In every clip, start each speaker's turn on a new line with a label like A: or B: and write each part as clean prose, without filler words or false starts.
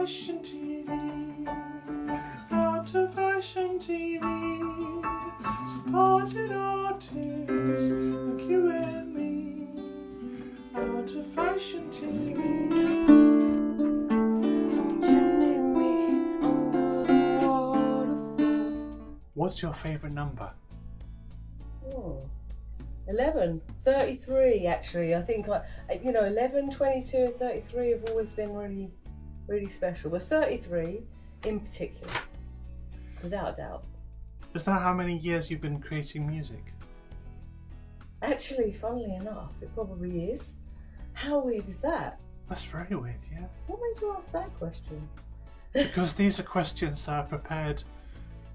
A: fashion TV, out of fashion TV, supported artists like you and me, out of fashion TV. What's your favourite number?
B: Oh, 11, 33 actually. I think 11, 22 and 33 have always been really, really special. But 33 in particular, without a doubt.
A: Is that how many years you've been creating music?
B: Actually, funnily enough, it probably is. How weird is that?
A: That's very weird, yeah.
B: What made you ask that question?
A: Because these are questions that I prepared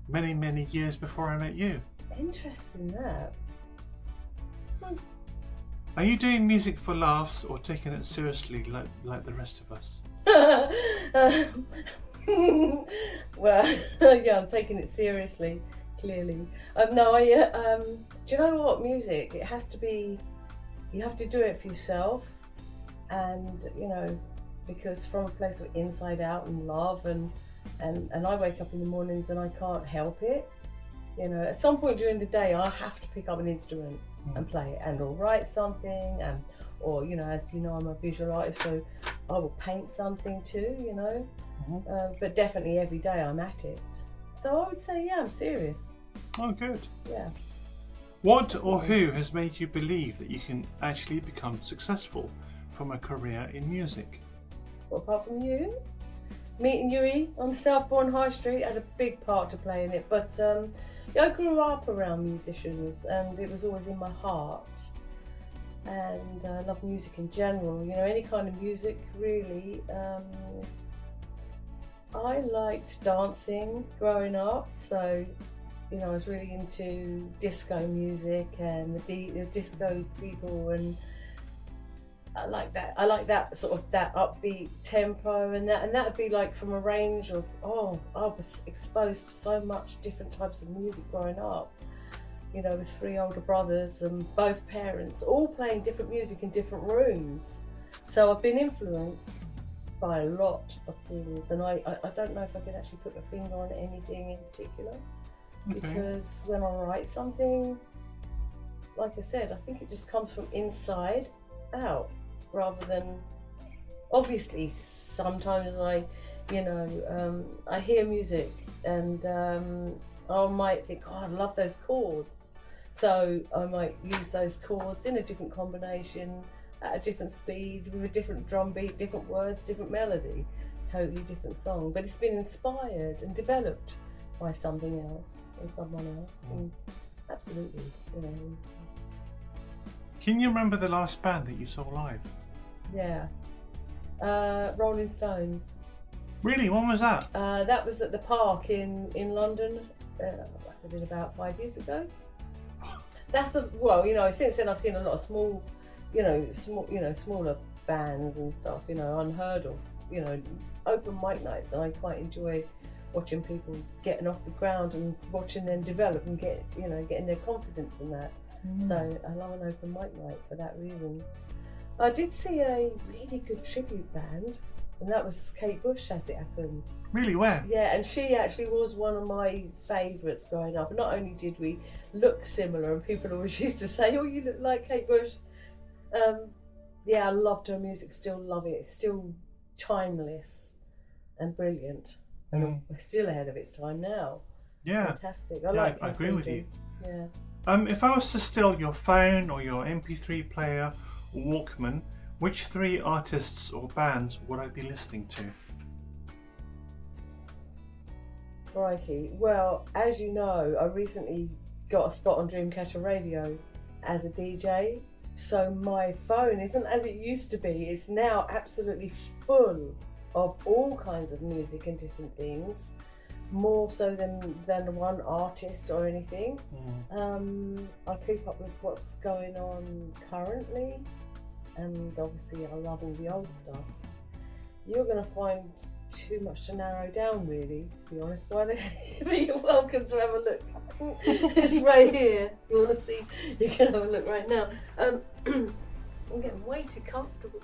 A: many, many years before I met you.
B: Interesting that.
A: Are you doing music for laughs or taking it seriously like the rest of us?
B: Well, yeah, I'm taking it seriously, clearly. No, do you know what? Music, it has to be, you have to do it for yourself, and because from a place of inside out and love, and I wake up in the mornings and I can't help it. At some point during the day, I have to pick up an instrument and play it, and or write something, or as you know, I'm a visual artist, so I will paint something too. But definitely every day I'm at it. So I would say, yeah, I'm serious.
A: Oh, good.
B: Yeah.
A: What or who has made you believe that you can actually become successful from a career in music?
B: Well, apart from you, meeting Yui on Southbourne High Street had a big part to play in it. But I grew up around musicians, and it was always in my heart. And I love music in general. Any kind of music, really. I liked dancing growing up, so I was really into disco music and the disco people, and I like that. I like that sort of that upbeat tempo, and that would be like from a range of I was exposed to so much different types of music growing up. With 3 older brothers and both parents all playing different music in different rooms. So I've been influenced by a lot of things, and I don't know if I could actually put my finger on anything in particular. Okay. Because when I write something, like I said, I think it just comes from inside out, rather than, obviously sometimes I hear music and I might think, I love those chords, so I might use those chords in a different combination at a different speed with a different drum beat, different words, different melody, totally different song, but it's been inspired and developed by something else and someone else. And absolutely,
A: Can you remember the last band that you saw live?
B: Yeah, Rolling Stones.
A: Really? When was that?
B: That was at the Park in London. Must have been about 5 years ago. That's since then I've seen a lot of smaller bands and stuff, unheard of, open mic nights, and I quite enjoy watching people getting off the ground and watching them develop and getting their confidence in that. So I love an open mic night for that reason. I did see a really good tribute band, and that was Kate Bush, as it happens.
A: Really? Where?
B: Yeah, and she actually was one of my favourites growing up. Not only did we look similar, and people always used to say, "Oh, you look like Kate Bush." Yeah, I loved her music. Still love it. It's still timeless and brilliant, and still ahead of its time now.
A: Yeah,
B: fantastic.
A: I agree with you.
B: Yeah.
A: If I was to steal your phone or your MP3 player or Walkman, which 3 artists or bands would I be listening to?
B: Crikey. Well, as you know, I recently got a spot on Dreamcatcher Radio as a DJ, so my phone isn't as it used to be. It's now absolutely full of all kinds of music and different things, more so than one artist or anything. I keep up with what's going on currently, and obviously I love all the old stuff. You're going to find too much to narrow down, really, to be honest. But you're welcome to have a look. It's right here. You want to see? You can have a look right now. I'm getting way too comfortable.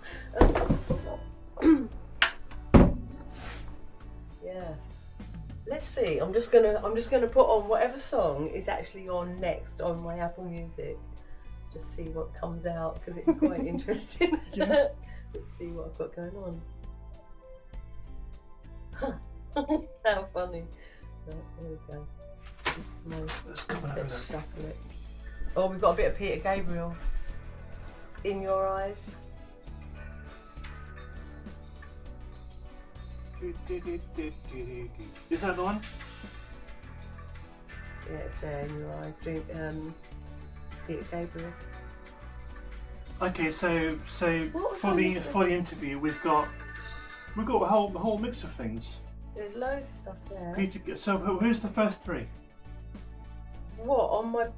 B: Yeah. Let's see. I'm just gonna put on whatever song is actually on next on my Apple Music. Just see what comes out because it's quite interesting.
A: Yeah.
B: Let's see what I've got going on. How funny. Right, there we go. This is my. Let's shuffle it. Oh, we've got a bit of Peter Gabriel. In Your Eyes.
A: Is that the one?
B: Yeah, it's there, In Your Eyes. Peter Gabriel.
A: Okay, so
B: What
A: for the interview, we've got a whole mix of things.
B: There's loads of stuff there.
A: Peter, so who's the first three?
B: What on my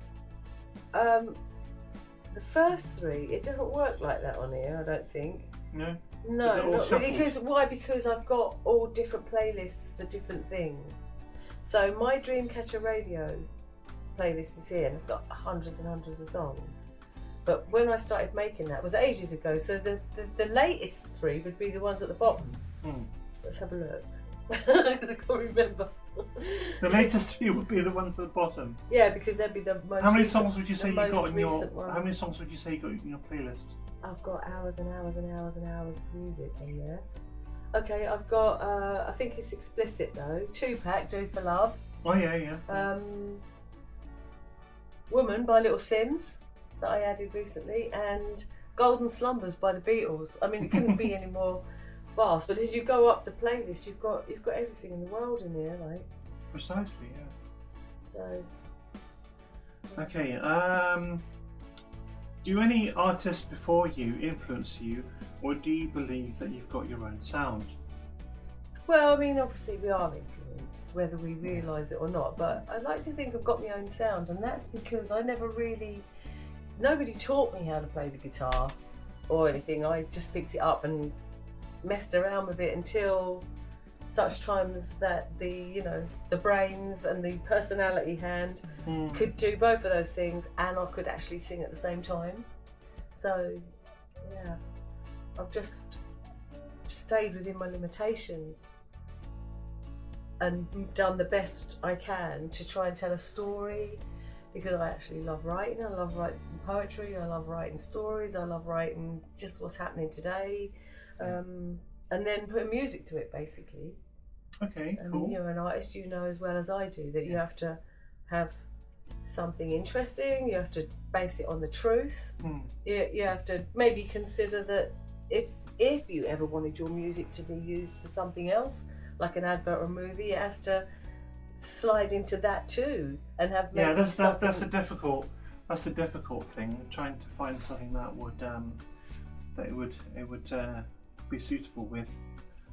B: the first three? It doesn't work like that on here, I don't think.
A: No.
B: No,
A: Is it all
B: not really.
A: shuffled?
B: Because why? Because I've got all different playlists for different things. So my Dreamcatcher Radio playlist is here, and it's got hundreds and hundreds of songs. But when I started making that was ages ago. So the latest three would be the ones at the bottom. Let's have a look. I can't remember.
A: The latest three would be the ones at the bottom.
B: Yeah, because they'd be the most.
A: How many
B: recent,
A: songs would you say you
B: the
A: got
B: most
A: in your?
B: recent ones.
A: How many songs would you say you got in your playlist?
B: I've got hours and hours and hours and hours of music on there. Okay, I've got. I think it's explicit though. 2-pack, Do for Love.
A: Oh yeah.
B: Woman by Little Sims that I added recently, and Golden Slumbers by the Beatles. I mean, it couldn't be any more vast. But as you go up the playlist, you've got everything in the world in there, like.
A: Precisely, yeah.
B: So.
A: Okay. Do any artists before you influence you, or do you believe that you've got your own sound?
B: Well, I mean, obviously we are influenced, whether we realise it or not. But I like to think I've got my own sound, and that's because nobody taught me how to play the guitar or anything. I just picked it up and messed around with it until such times that the brains and the personality hand could do both of those things, and I could actually sing at the same time. So, yeah, I've just stayed within my limitations and done the best I can to try and tell a story, because I actually love writing. I love writing poetry, I love writing stories, I love writing just what's happening today, and then putting music to it, basically.
A: Okay,
B: And
A: cool.
B: you're an artist, you know as well as I do that you have to have something interesting, you have to base it on the truth. You have to maybe consider that if you ever wanted your music to be used for something else, like an advert or a movie, it has to slide into that too, and have maybe
A: that's a difficult thing, trying to find something that would be suitable with.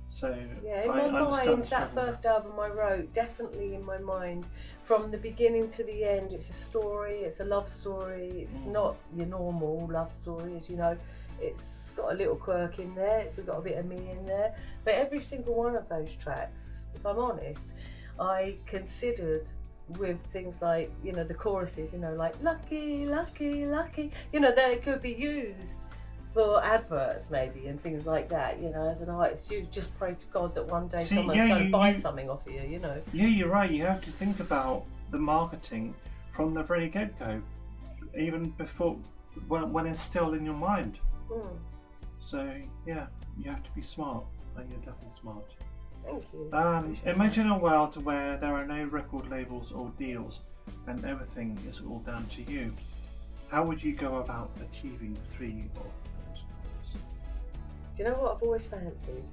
A: So
B: yeah, in my mind, that first album I wrote, definitely in my mind, from the beginning to the end, it's a story, it's a love story, it's not your normal love story, as you know. It's got a little quirk in there, it's got a bit of me in there, but every single one of those tracks, if I'm honest, I considered with things like, the choruses, like lucky, lucky, lucky, that it could be used for adverts maybe and things like that. As an artist, you just pray to God that one day someone's going to buy something off of you.
A: Yeah, you're right. You have to think about the marketing from the very get-go, even before when it's still in your mind. So yeah, you have to be smart, and you're definitely smart.
B: Thank you.
A: Imagine a world where there are no record labels or deals, and everything is all down to you. How would you go about achieving 3 of those goals?
B: Do you know what I've always fancied?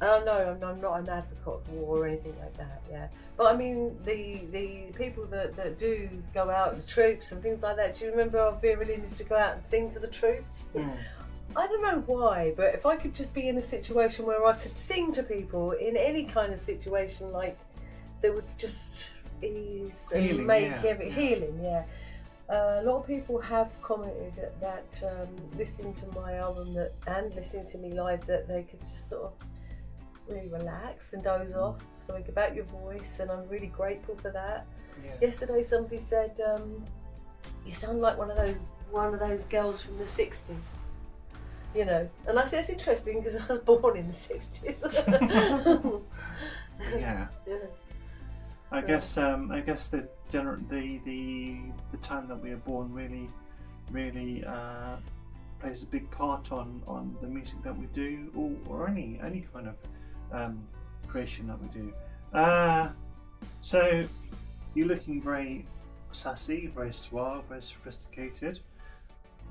B: No, I'm not an advocate for war or anything like that, yeah. But I mean, the people that do go out, the troops and things like that, do you remember how Vera Lynn used to go out and sing to the troops? I don't know why, but if I could just be in a situation where I could sing to people in any kind of situation, like, they would just ease
A: healing,
B: and make
A: yeah.
B: healing, yeah. A lot of people have commented that listening to my album and listening to me live, that they could just sort of really relax and doze off, something about your voice, and I'm really grateful for that.
A: Yeah.
B: Yesterday somebody said, you sound like one of those girls from the 60s. And I said, it's interesting because I was born in the 60s.
A: Yeah. I guess the time that we are born really plays a big part on the music that we do, or any kind of creation that we do. So you're looking very sassy, very suave, very sophisticated.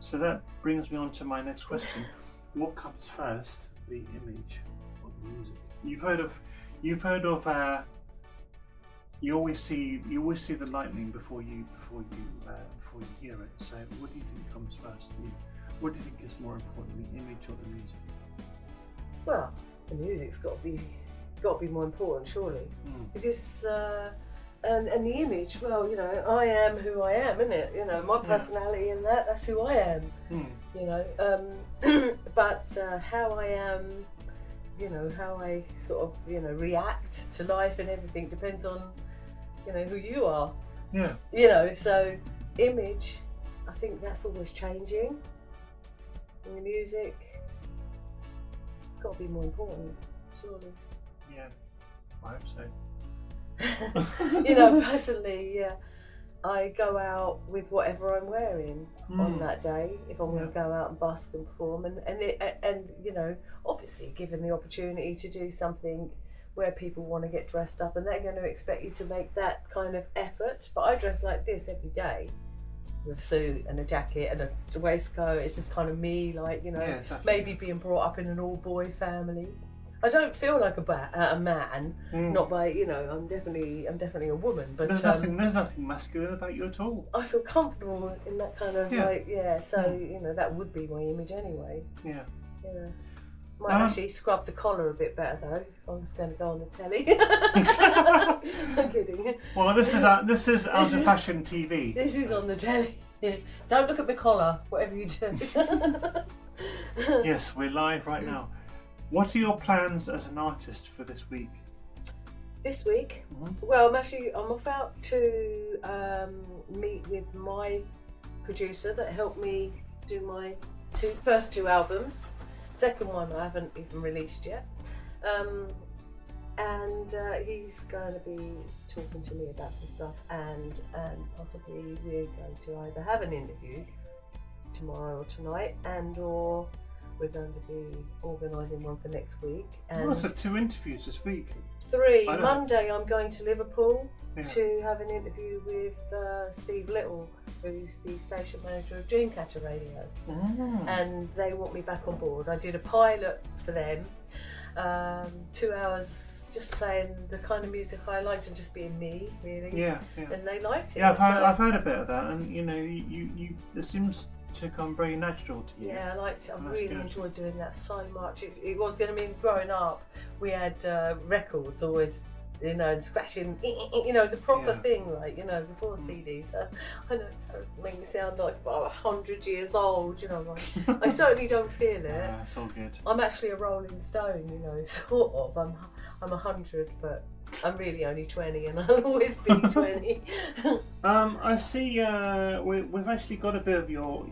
A: So that brings me on to my next question. What comes first, the image or the music? You've heard of you always see the lightning before you hear it. So what do you think comes first? What do you think is more important, the image or the music?
B: Well, the music's got to be more important, surely, because and the image. Well, you know, I am who I am, isn't it? You know, my personality and that's who I am. You know, but how I am, you know, how I sort of, you know, react to life and everything depends on, you know, who you are.
A: Yeah.
B: You know, so image, I think that's always changing. And the music, it's got to be more important, surely.
A: Yeah, I hope so.
B: You know, personally, yeah, I go out with whatever I'm wearing on that day if I'm going to go out and busk and perform, and you know, obviously given the opportunity to do something where people want to get dressed up and they're going to expect you to make that kind of effort, but I dress like this every day with a suit and a jacket and a waistcoat. It's just kind of me, like, you know, exactly. Maybe being brought up in an all-boy family. I don't feel like a man, not by, you know, I'm definitely a woman, but
A: there's nothing masculine about you at all.
B: I feel comfortable in that kind of so you know, that would be my image anyway.
A: Yeah.
B: Might actually scrub the collar a bit better though if I was going to go on the telly. I'm kidding.
A: Well, this is out of fashion TV.
B: This is on the telly. Don't look at my collar, whatever you do.
A: Yes, we're live right now. What are your plans as an artist for this week?
B: This week? Well, I'm about to meet with my producer that helped me do my first two albums. Second one I haven't even released yet. And he's going to be talking to me about some stuff, and possibly we're going to either have an interview tomorrow or tonight, or we're going to be organising one for next week. And
A: so 2 interviews this week.
B: 3. Monday I'm going to Liverpool to have an interview with Steve Little, who's the station manager of Dreamcatcher Radio. And they want me back on board. I did a pilot for them, 2 hours just playing the kind of music I liked and just being me, really. Yeah. And they liked it.
A: Yeah, I've heard a bit of that, and you know, you it seems to come very natural to you.
B: Yeah, I liked it. I really enjoyed doing that so much. It was going to mean growing up, we had records always, you know, and scratching, you know, the proper thing, like, you know, before CDs. I know it makes me sound like about 100 years old, you know, like, I certainly don't feel it.
A: Yeah, it's all good. I'm
B: actually a Rolling Stone, you know, sort of. I'm 100, but I'm really only 20, and I'll always be 20.
A: I see. We've actually got a bit of your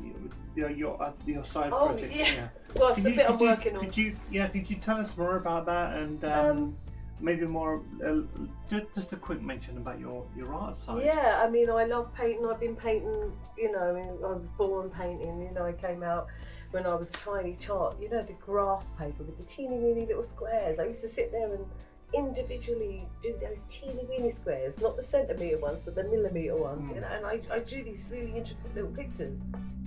A: side project.
B: Yeah. Well, it's a bit I'm working on.
A: Could you tell us more about that, and maybe more, just a quick mention about your art side?
B: Yeah, I mean, I love painting. I've been painting, you know, I mean, I was born painting, you know, I came out when I was a tiny tot, you know, the graph paper with the teeny weeny little squares. I used to sit there and individually do those teeny weeny squares, not the centimetre ones, but the millimetre ones, you know, and I drew these really intricate little pictures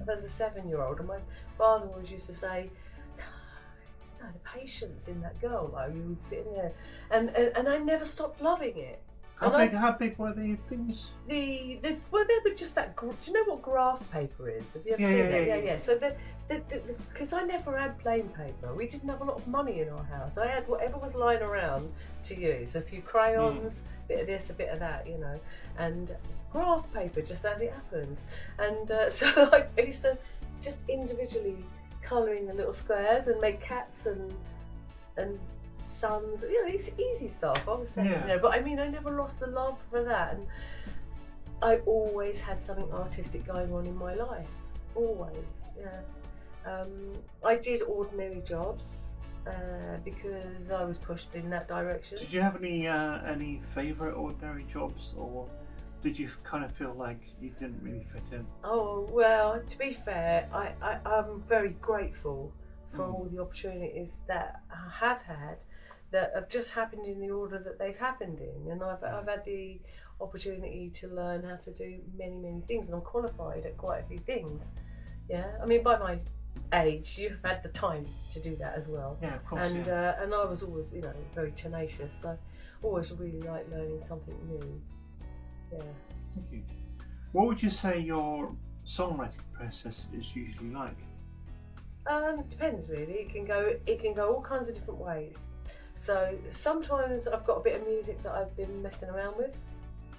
B: as a 7-year-old, and my father always used to say, you know, the patience in that girl, though, you would sit in there, and I never stopped loving it.
A: How big were the things?
B: Well, they were just that. Do you know what graph paper is? Have you ever seen that? Yeah. So because I never had plain paper. We didn't have a lot of money in our house. I had whatever was lying around to use. A few crayons, a bit of this, a bit of that, you know, and graph paper, just as it happens. And so I used to just individually colouring the little squares and make cats and suns, you know, it's easy stuff, obviously. You know, but I mean, I never lost the love for that, and I always had something artistic going on in my life, always. I did ordinary jobs, because I was pushed in that direction.
A: Did you have any favourite ordinary jobs, or did you kind of feel like you didn't really fit in?
B: Oh, well, to be fair, I'm very grateful for all the opportunities that I have had that have just happened in the order that they've happened in, and I've had the opportunity to learn how to do many things, and I'm qualified at quite a few things. Yeah, I mean, by my age, you've had the time to do that as well.
A: Yeah, of course.
B: And and I was always, very tenacious, so always really like learning something new. Yeah.
A: Thank you. What would you say your songwriting process is usually like?
B: It depends really. It can go all kinds of different ways. So sometimes I've got a bit of music that I've been messing around with,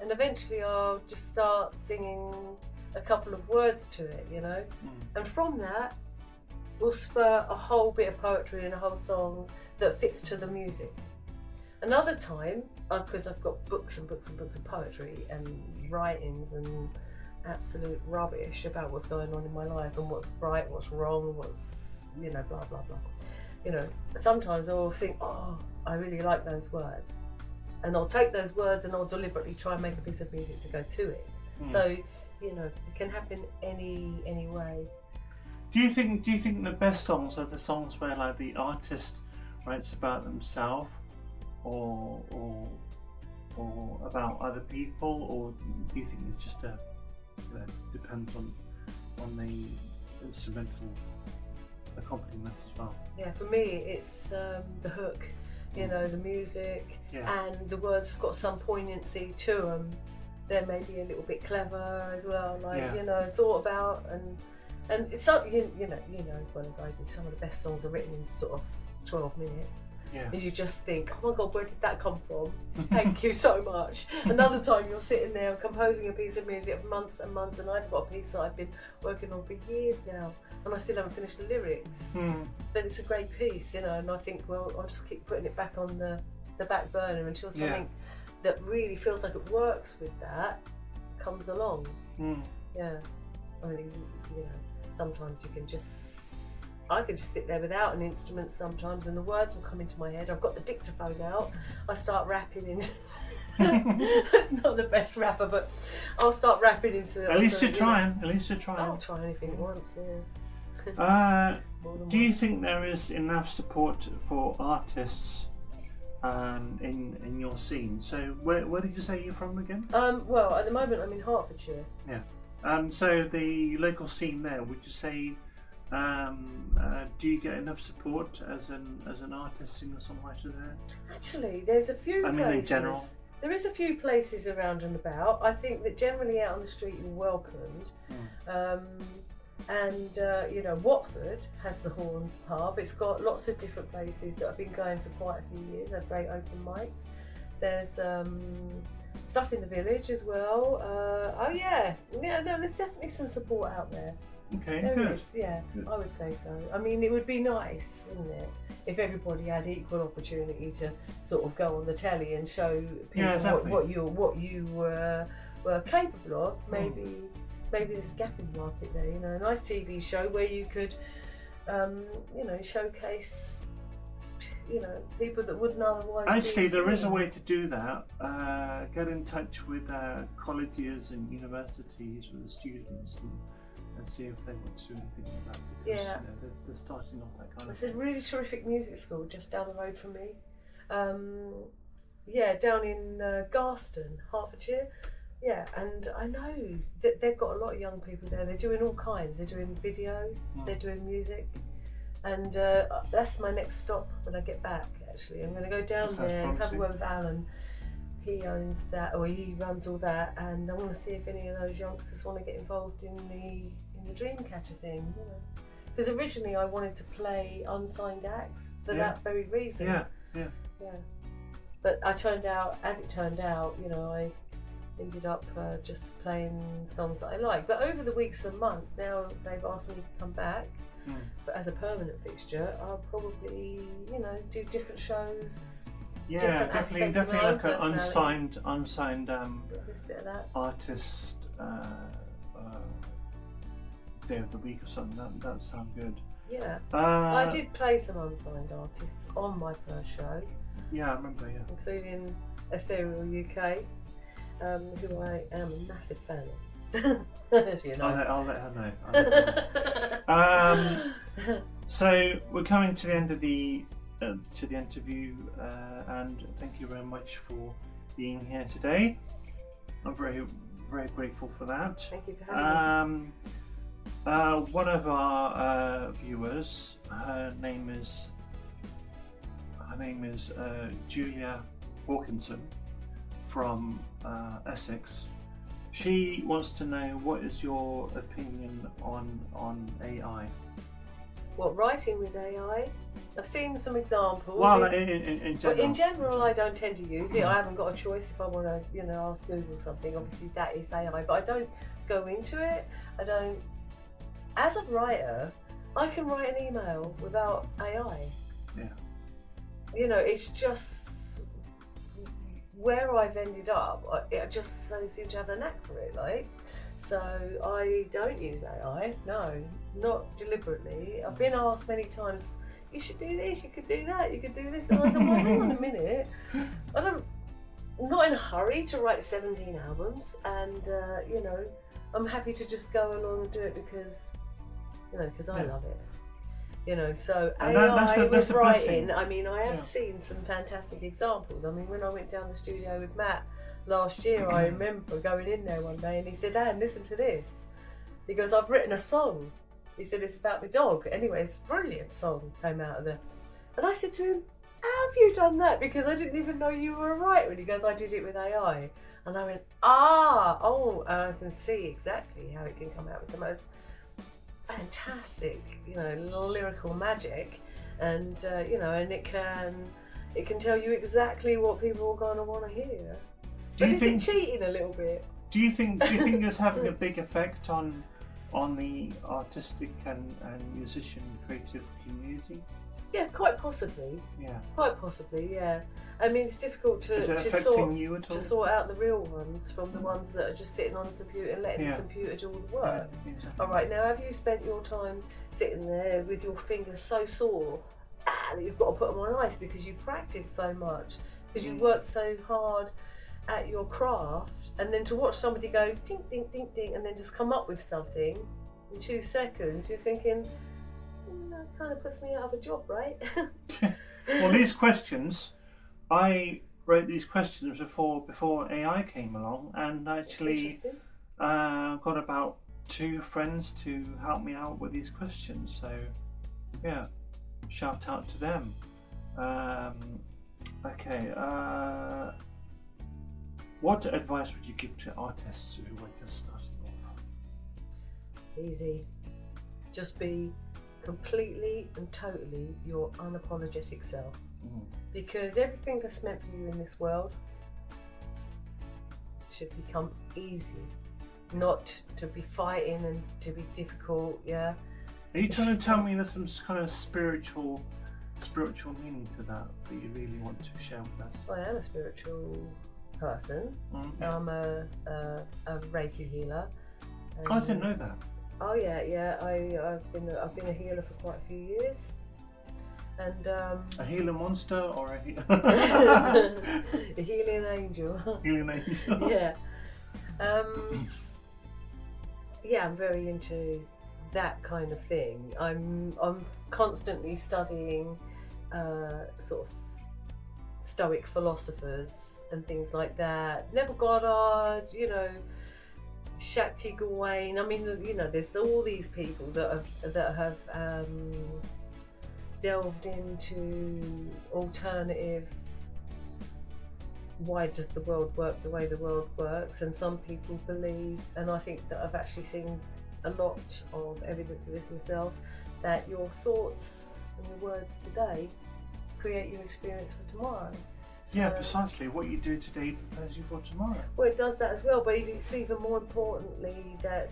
B: and eventually I'll just start singing a couple of words to it, and from that will spur a whole bit of poetry and a whole song that fits to the music. Another time, because I've got books and books and books of poetry and writings and absolute rubbish about what's going on in my life and what's right, what's wrong, what's, blah, blah, blah. Sometimes I'll think, oh, I really like those words. And I'll take those words and I'll deliberately try and make a piece of music to go to it. So, it can happen any way.
A: Do you think the best songs are the songs where like the artist writes about themselves or about other people, or do you think it's just depends on the instrumental accompaniment as well?
B: Yeah, for me it's the hook, the music, and the words have got some poignancy to them. They're maybe a little bit clever as well, thought about, and it's so you know as well as I do. Some of the best songs are written in sort of 12 minutes.
A: Yeah.
B: And you just think, oh my God, where did that come from? Thank you so much. Another time you're sitting there composing a piece of music for months and months, and I've got a piece that I've been working on for years now, and I still haven't finished the lyrics. But it's a great piece, and I think, well, I'll just keep putting it back on the back burner until something that really feels like it works with that comes along. Yeah. I mean, sometimes I can just sit there without an instrument sometimes, and the words will come into my head. I've got the dictaphone out. I start rapping into not the best rapper, but I'll start rapping into it.
A: At least you're trying.
B: I'll try anything at once, yeah.
A: Do you think there is enough support for artists in your scene? So where did you say you're from again?
B: Well, at the moment I'm in Hertfordshire.
A: Yeah. So the local scene there, would you say? Do you get enough support as an artist, singer-songwriter there?
B: Actually, there's a few places.
A: In general.
B: There is a few places around and about. I think that generally out on the street you're welcomed. Watford has the Horns pub. It's got lots of different places that have been going for quite a few years. Have great open mics. There's stuff in the village as well. There's definitely some support out there.
A: Okay,
B: there
A: good.
B: is, yeah,
A: Good.
B: I would say so. I mean, it would be nice, wouldn't it, if everybody had equal opportunity to sort of go on the telly and show people what you were capable of. Maybe there's a gap in the market there. A nice TV show where you could, showcase, people that wouldn't otherwise.
A: Actually, there is a way to do that. Get in touch with colleges and universities with the students and see if they want to do anything like that. Because, they're starting off that kind of thing.
B: There's a really terrific music school just down the road from me. Down in Garston, Hertfordshire. Yeah, and I know that they've got a lot of young people there. They're doing all kinds. They're doing videos, they're doing music. And that's my next stop when I get back, actually. I'm going to go down there and have a word with Alan. He owns that, or he runs all that, and I want to see if any of those youngsters want to get involved in the Dreamcatcher thing. Because originally I wanted to play unsigned acts for that very reason.
A: Yeah.
B: But as it turned out, I ended up just playing songs that I like. But over the weeks and months, now they've asked me to come back. But as a permanent fixture, I'll probably, do different shows.
A: Yeah, definitely like an unsigned artist day of the week or something. That would sound good.
B: Yeah. I did play some unsigned artists on my first show.
A: Yeah, I remember, yeah.
B: Including Ethereal UK, who I am a massive fan of. You know.
A: I'll let her know. So we're coming to the end of the interview, and thank you very much for being here today. I'm very, very grateful for that.
B: Thank you for having me.
A: One of our viewers, her name is Julia Hawkinson from Essex. She wants to know, what is your opinion on AI?
B: What, writing with AI? I've seen some examples.
A: Well, in general.
B: But in general, I don't tend to use it. I haven't got a choice if I want to, ask Google something. Obviously, that is AI, but I don't go into it. I don't. As a writer, I can write an email without AI.
A: Yeah.
B: It's just where I've ended up. I just so seem to have a knack for it, like. So I don't use AI. No, not deliberately. I've been asked many times, you should do this, you could do that, you could do this. And I said, well, hang on a minute. I'm not in a hurry to write 17 albums, and I'm happy to just go along and do it because I love it. So
A: and
B: AI with writing,
A: blessing.
B: I mean, I have seen some fantastic examples. I mean, when I went down the studio with Matt last year, I remember going in there one day and he said, Anne, listen to this. Because I've written a song. He said, it's about my dog. Anyway, it's a brilliant song came out of there. And I said to him, how have you done that? Because I didn't even know you were a writer. And he goes, I did it with AI. And I went, and I can see exactly how it can come out with the most fantastic, lyrical magic. And, and it can tell you exactly what people are going to want to hear. But is it cheating a little bit?
A: Do you think it's having a big effect on the artistic and musician creative community?
B: Yeah, quite possibly.
A: Yeah.
B: Quite possibly, yeah. I mean, it's difficult to sort out the real ones from the ones that are just sitting on the computer and letting the computer do all the work.
A: Yeah, exactly.
B: All right, now have you spent your time sitting there with your fingers so sore that you've got to put them on ice because you practice so much, because you work so hard at your craft, and then to watch somebody go ding, ding, ding, ding, and then just come up with something in 2 seconds, you're thinking, that kind of puts me out of a job, right?
A: Well, these questions, I wrote these questions before AI came along, and actually got about 2 friends to help me out with these questions. So, yeah, shout out to them. Okay. What advice would you give to artists who were just starting off?
B: Easy. Just be completely and totally your unapologetic self. Because everything that's meant for you in this world should become easy, not to be fighting and to be difficult. Yeah.
A: Are you trying to tell me there's some kind of spiritual meaning to that you really want to share with us?
B: I am a spiritual person. I'm a Reiki healer.
A: I didn't know that.
B: Oh yeah. I've been a healer for quite a few years, and
A: a healer monster or a
B: a healing angel.
A: Healing angel.
B: Yeah. Yeah, I'm very into that kind of thing. I'm constantly studying sort of Stoic philosophers and things like that. Neville Goddard, Shakti Gawain. I mean, there's all these people that have delved into alternative. Why does the world work the way the world works? And some people believe, and I think that I've actually seen a lot of evidence of this myself, that your thoughts and your words today create your experience for tomorrow. So,
A: yeah, precisely. What you do today prepares you for tomorrow.
B: Well, it does that as well, but it's even more importantly that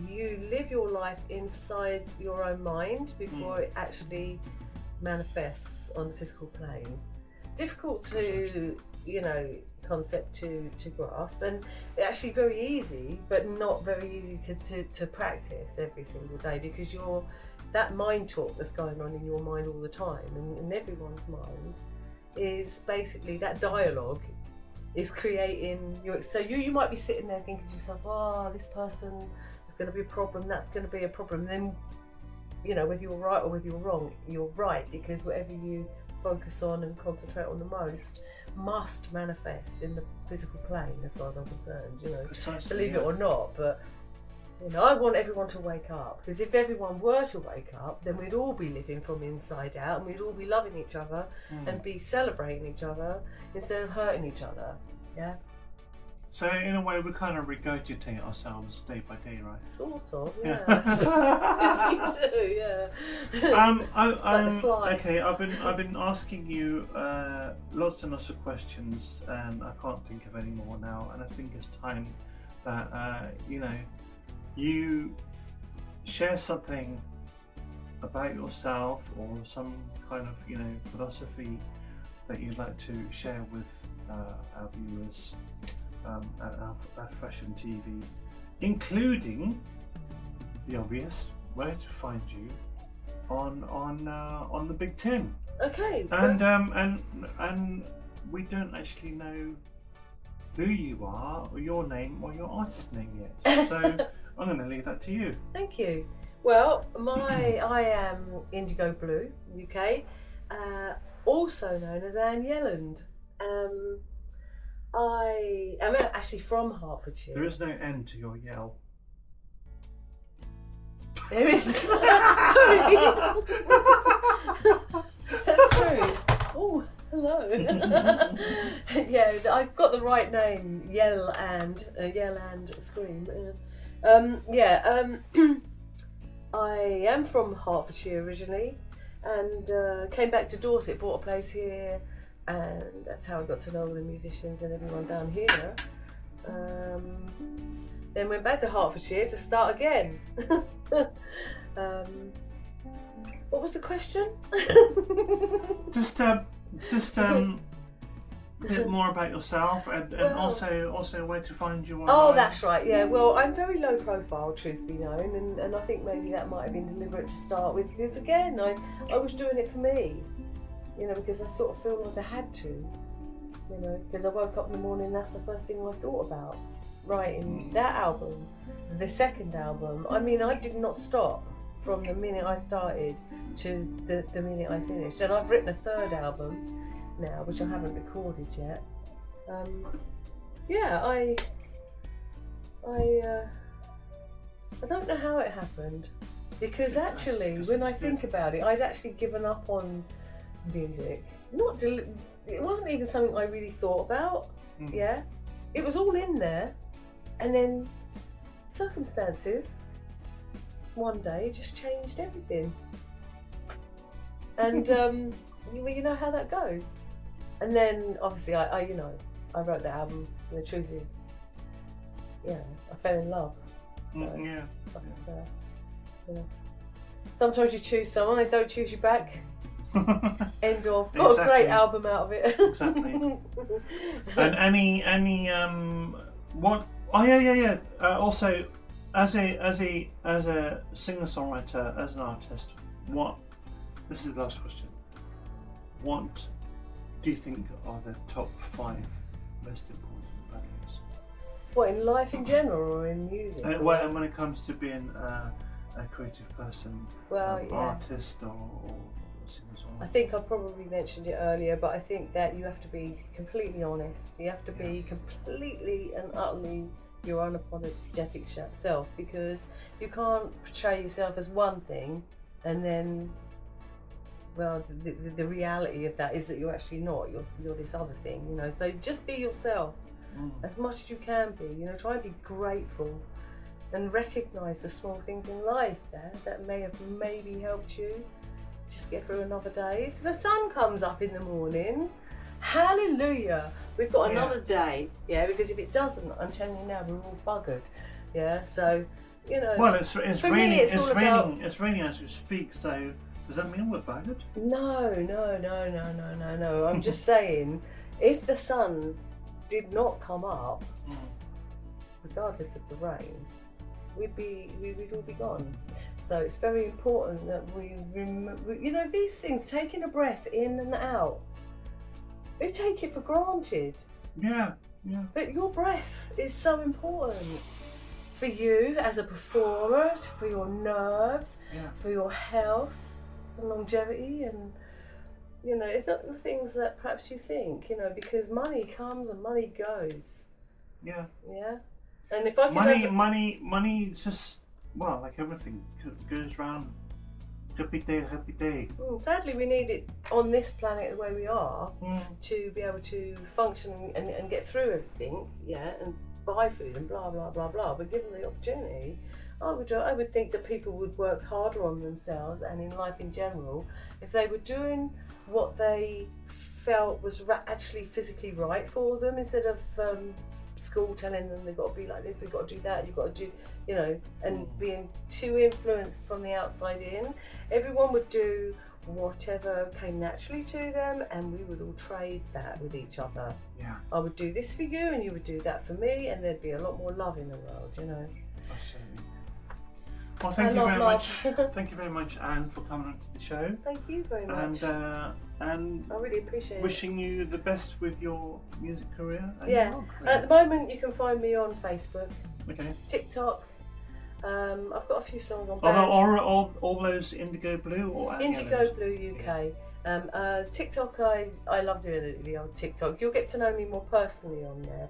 B: you live your life inside your own mind before it actually manifests on the physical plane. Difficult to, concept to grasp, and actually very easy, but not very easy to practice every single day, because that mind talk that's going on in your mind all the time and in everyone's mind is basically that dialogue is creating your. So you might be sitting there thinking to yourself, oh, this person is going to be a problem, that's going to be a problem. And then, you know, whether you're right or whether you're wrong, you're right, because whatever you focus on and concentrate on the most must manifest in the physical plane, as far as I'm concerned, you know,
A: Precisely,
B: believe it or not. But you know, I want everyone to wake up, because if everyone were to wake up, then we'd all be living from inside out, and we'd all be loving each other and be celebrating each other instead of hurting each other. Yeah.
A: So in a way, we kind of regurgitate ourselves day by day, right?
B: Sort of, yeah. Yes, we do, yeah.
A: Okay. I've been asking you lots and lots of questions, and I can't think of any more now. And I think it's time that you know, you share something about yourself or some kind of, you know, philosophy that you'd like to share with our viewers at Fashion TV, including the obvious, where to find you on the Big Tim.
B: Okay.
A: And we don't actually know who you are or your name or your artist name yet. So I'm going to leave that to you.
B: Thank you. Well, I am Indigo Blue UK, also known as Yelland. I am actually from Hertfordshire.
A: There is no end to your yell.
B: There is. Sorry. That's true. Oh, hello. Yeah, I've got the right name. Yelland Scream. I am from Hertfordshire originally, and came back to Dorset, bought a place here, and that's how I got to know all the musicians and everyone down here. Then went back to Hertfordshire to start again. What was the question?
A: Just a bit more about yourself, and also where to find you online.
B: Oh, that's right. Yeah. Well, I'm very low profile, truth be known, and I think maybe that might have been deliberate to start with, because again, I was doing it for me, you know, because I sort of feel like I had to, you know, because I woke up in the morning, that's the first thing I thought about, writing that album, the second album. I mean, I did not stop from the minute I started to the minute I finished, and I've written a third album now, which I haven't recorded yet. I don't know how it happened, because actually, when I think about it, I'd actually given up on music. It wasn't even something I really thought about. Yeah, it was all in there, and then circumstances one day just changed everything. And you know how that goes. And then obviously I wrote the album, and the truth is, I fell in love. So, but, sometimes you choose someone, they don't choose you back. End of. Got a great album out of it.
A: Exactly. And any what? Oh yeah. Also, as a singer-songwriter, as an artist, what? This is the last question. What do you think are the top 5 most important values?
B: What, in life in general or in music?
A: When it comes to being a creative person, artist or singer-songwriter.
B: I think I probably mentioned it earlier, but I think that you have to be completely honest. You have to be completely and utterly your unapologetic self, because you can't portray yourself as one thing and then, well, the reality of that is that you're actually not. You're this other thing, you know. So just be yourself as much as you can be. You know, try and be grateful and recognise the small things in life that may have maybe helped you just get through another day. If the sun comes up in the morning, hallelujah, we've got another day. Yeah, because if it doesn't, I'm telling you now, we're all buggered. Yeah, so you know.
A: Well, it's raining. It's raining as you speak. So. Does that mean we're buggered?
B: No. I'm just saying, if the sun did not come up, regardless of the rain, we'd all be gone. So it's very important that we remember, you know, these things, taking a breath in and out, we take it for granted.
A: Yeah.
B: But your breath is so important for you as a performer, for your nerves, for your health and longevity, and you know, it's not the things that perhaps you think, you know, because money comes and money goes. Yeah. And if I could
A: money just, well, like everything goes round. Happy day.
B: Sadly, we need it on this planet the way we are to be able to function and get through everything, and buy food and blah blah blah blah. But given the opportunity, I would think that people would work harder on themselves and in life in general if they were doing what they felt was actually physically right for them, instead of school telling them they've got to be like this, they've got to do that, you've got to do, you know, and being too influenced from the outside in. Everyone would do whatever came naturally to them, and we would all trade that with each other. I would do this for you and you would do that for me, and there'd be a lot more love in the world, you know.
A: Absolutely. Well, thank you very much. Thank you very much, Anne, for coming onto the show.
B: Thank you very much.
A: And
B: I really appreciate
A: wishing you the best with your music career. And
B: your
A: career.
B: At the moment, you can find me on Facebook, TikTok. I've got a few songs on.
A: Are all those Indigo Blue or
B: Indigo Blue UK. TikTok, I love doing the old TikTok. You'll get to know me more personally on there.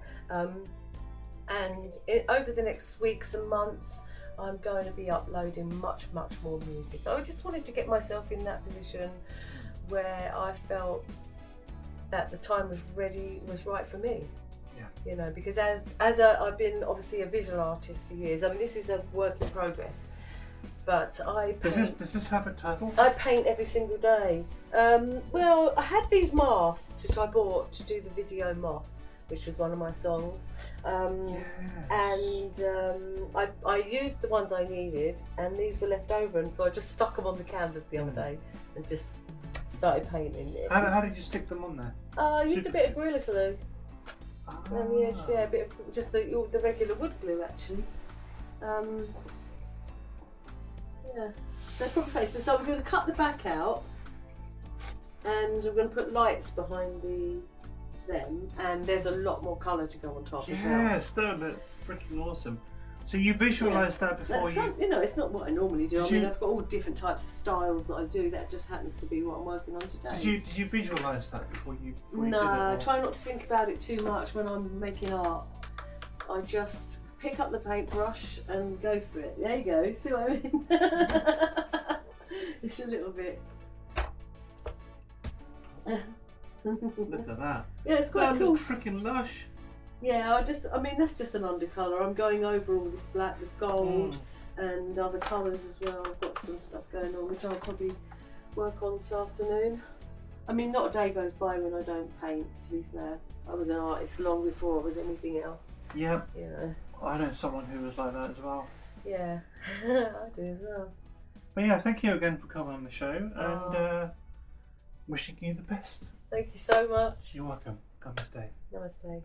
B: And over the next weeks and months, I'm going to be uploading much more music. I just wanted to get myself in that position where I felt that the time was right for me. You know, because I've been obviously a visual artist for years. I mean, this is a work in progress, but I paint.
A: Does this have a title?
B: I paint every single day. Well, I had these masks which I bought to do the video Moth, which was one of my songs. And I used the ones I needed, and these were left over, and so I just stuck them on the canvas the other day and just started painting it.
A: How did you stick them on there?
B: I used a bit of Gorilla Glue. And a bit of just the regular wood glue actually. They're proper faces. So I'm going to cut the back out, and I'm going to put lights behind them, and there's a lot more colour to go on top as well.
A: Yes, that look freaking awesome. So you visualised that before
B: you know, it's not what I normally do. I mean, I've got all different types of styles that I do. That just happens to be what I'm working on today.
A: Did you visualise that before you did it?
B: No, I try not to think about it too much when I'm making art. I just pick up the paintbrush and go for it. There you go. See what I mean? It's a little bit.
A: Look at that.
B: Yeah, it's quite cool.
A: Freaking lush.
B: Yeah, I mean, that's just an undercolour. I'm going over all this black with gold and other colours as well. I've got some stuff going on which I'll probably work on this afternoon. I mean, not a day goes by when I don't paint, to be fair. I was an artist long before I was anything else. Yeah. You know.
A: I know someone who was like that as well.
B: Yeah, I do as well.
A: But yeah, thank you again for coming on the show, and wishing you the best.
B: Thank you so much.
A: You're welcome. Namaste.
B: Namaste.